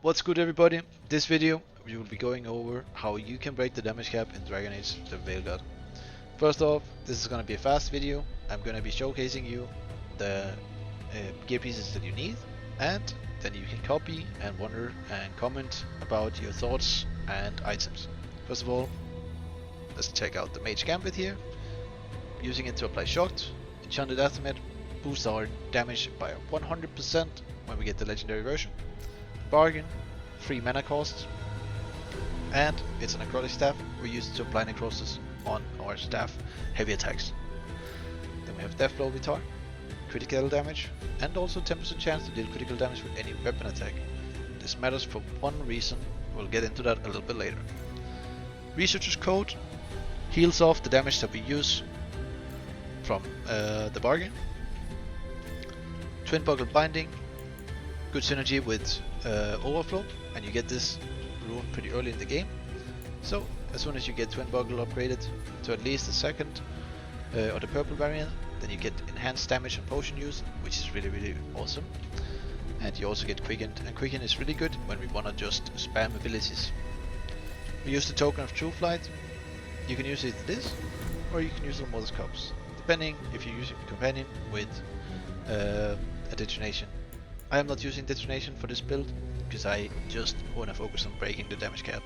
What's good, everybody? This video we will be going over how you can break the damage cap in Dragon Age the Veilguard. First off, this is going to be a fast video. I'm going to be showcasing you the gear pieces that you need, and then you can copy and wonder and comment about your thoughts and items. First of all, let's check out the Mage Gambit here. Using it to apply shocked, enchanted Athemet boosts our damage by 100% when we get the legendary version. Bargain, free mana cost, and it's a necrotic staff. We use it to apply necrosis on our staff heavy attacks. Then we have Deathblow Vitar, critical damage, and also 10% chance to deal critical damage with any weapon attack. This matters for one reason. We'll get into that a little bit later. Researcher's Code heals off the damage that we use from the bargain. Twin Buckle Binding, good synergy with Overflow, and you get this rune pretty early in the game. So as soon as you get Twin Buckle upgraded to at least the second or the purple variant, then you get enhanced damage and potion use, which is really awesome. And you also get Quickened, and Quicken is really good when we wanna just spam abilities. We use the Token of True Flight. You can use it this, or you can use it on Mother's Cups, depending if you're using a companion with a detonation. I am not using detonation for this build because I just want to focus on breaking the damage cap.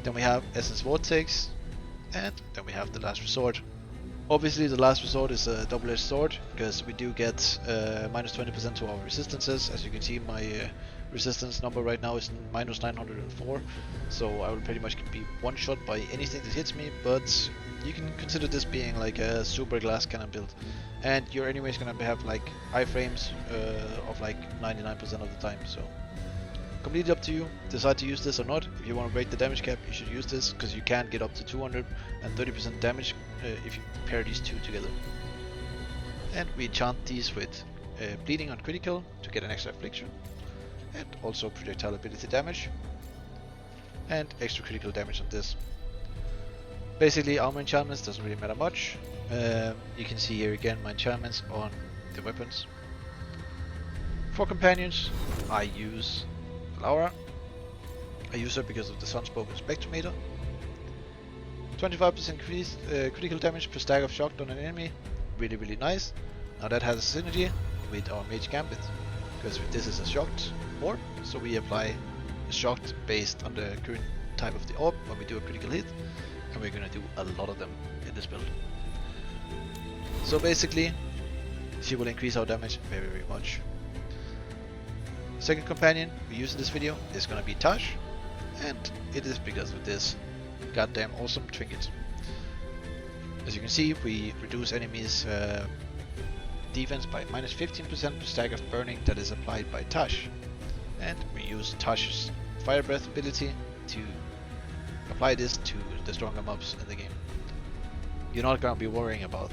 Then we have Essence Vortex, and then we have the Last Resort. Obviously the Last Resort is a double-edged sword because we do get minus 20% to our resistances. As you can see, my resistance number right now is minus 904, so I will pretty much be one shot by anything that hits me, but you can consider this being like a super glass cannon build. And you're anyways gonna have like iframes of like 99% of the time, so completely up to you. Decide to use this or not. If you want to break the damage cap, you should use this because you can get up to 230% damage if you pair these two together. And we enchant these with bleeding on critical to get an extra affliction, and also projectile ability damage, and extra critical damage on this. Basically, armor enchantments doesn't really matter much. You can see here again my enchantments on the weapons. For companions, I use Laura. I use her because of the Sunspoken Spectrometer. 25% increased critical damage per stack of shocked on an enemy. Really nice. Now that has a synergy with our Mage Gambit, because this is a shocked orb, so we apply a shocked based on the current type of the orb when we do a critical hit, and we're gonna do a lot of them in this build. So basically, she will increase our damage very much. Second companion we use in this video is gonna be Tash, and it is because of this goddamn awesome trinket. As you can see, we reduce enemies' defense by minus 15% per stack of burning that is applied by Tash, and we use Tash's Fire Breath ability to apply this to the stronger mobs in the game. You're not gonna be worrying about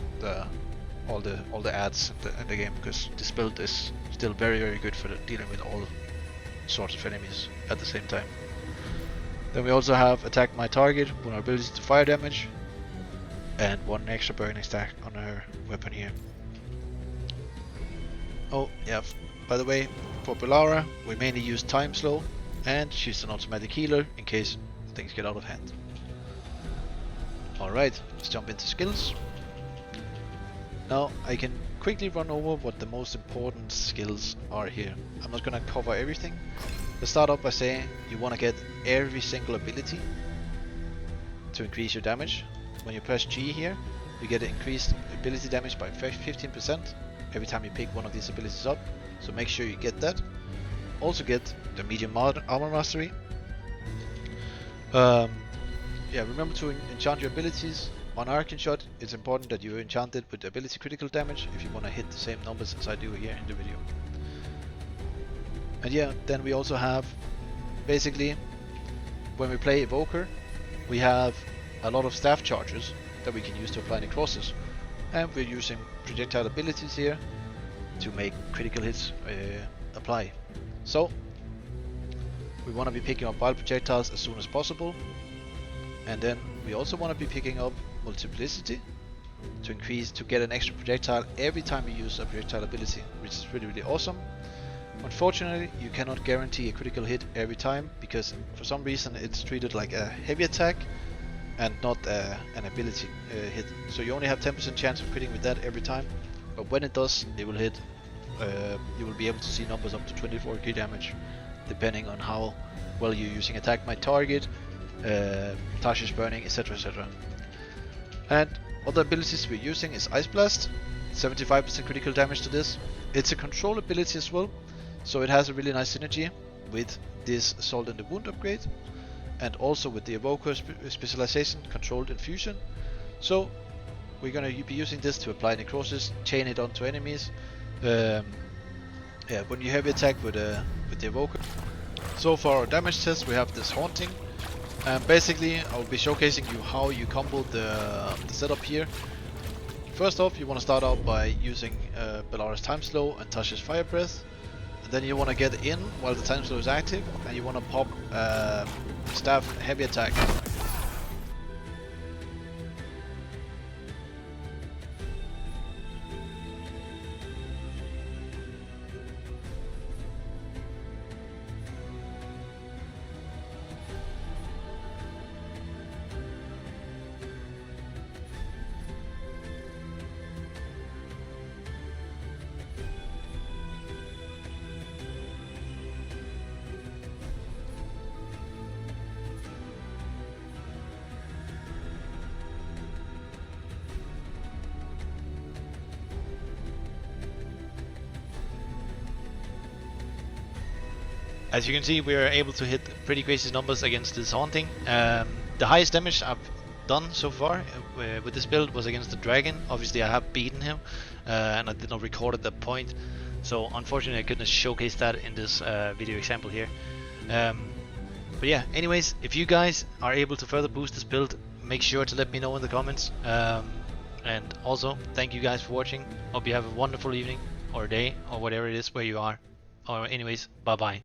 all the ads in the game, because this build is still very good for dealing with all sorts of enemies at the same time. Then we also have Attack My Target, with our ability to fire damage, and one extra burning stack on her weapon here. Oh yeah, by the way, for Belara we mainly use Time Slow, and she's an automatic healer in case things get out of hand. Alright, let's jump into skills. Now I can quickly run over what the most important skills are here. I'm not gonna cover everything. Let's start off by saying you want to get every single ability to increase your damage. When you press G here, you get increased ability damage by 15% every time you pick one of these abilities up, so make sure you get that. Also get the medium armor mastery. Yeah, remember to enchant your abilities. On Arcane Shot, it's important that you enchant it with ability critical damage if you want to hit the same numbers as I do here in the video. And yeah, then we also have, basically, when we play Evoker, we have a lot of staff charges that we can use to apply necrosis. And we're using projectile abilities here to make critical hits apply. So, we want to be picking up wild projectiles as soon as possible. And then we also want to be picking up Multiplicity to get an extra projectile every time we use a projectile ability, which is really awesome. Unfortunately, you cannot guarantee a critical hit every time because for some reason it's treated like a heavy attack and not an ability hit. So you only have 10% chance of critting with that every time, but when it does, it will hit. You will be able to see numbers up to 24k damage, depending on how well you're using attack my target, Tasha's burning, etc, etc. And other abilities we're using is Ice Blast, 75% critical damage to this. It's a control ability as well, so it has a really nice synergy with this Assault and the Wound upgrade, and also with the Evoker specialization, Controlled Infusion. So we're gonna be using this to apply necrosis, chain it onto enemies. Yeah, when you heavy attack with the Evoker. So for our damage test, we have this Haunting. Basically, I'll be showcasing you how you combo the setup here. First off, you want to start out by using Belara's Time Slow and Tasha's Fire Breath. And then you want to get in while the Time Slow is active, and you want to pop Staff Heavy Attack. As you can see, we are able to hit pretty crazy numbers against this Haunting. The highest damage I've done so far with this build was against the Dragon. Obviously I have beaten him and I did not record at that point, so unfortunately I couldn't showcase that in this video example here. But yeah, anyways, if you guys are able to further boost this build, make sure to let me know in the comments. And also, thank you guys for watching. Hope you have a wonderful evening or day or whatever it is where you are. Or anyways, bye bye.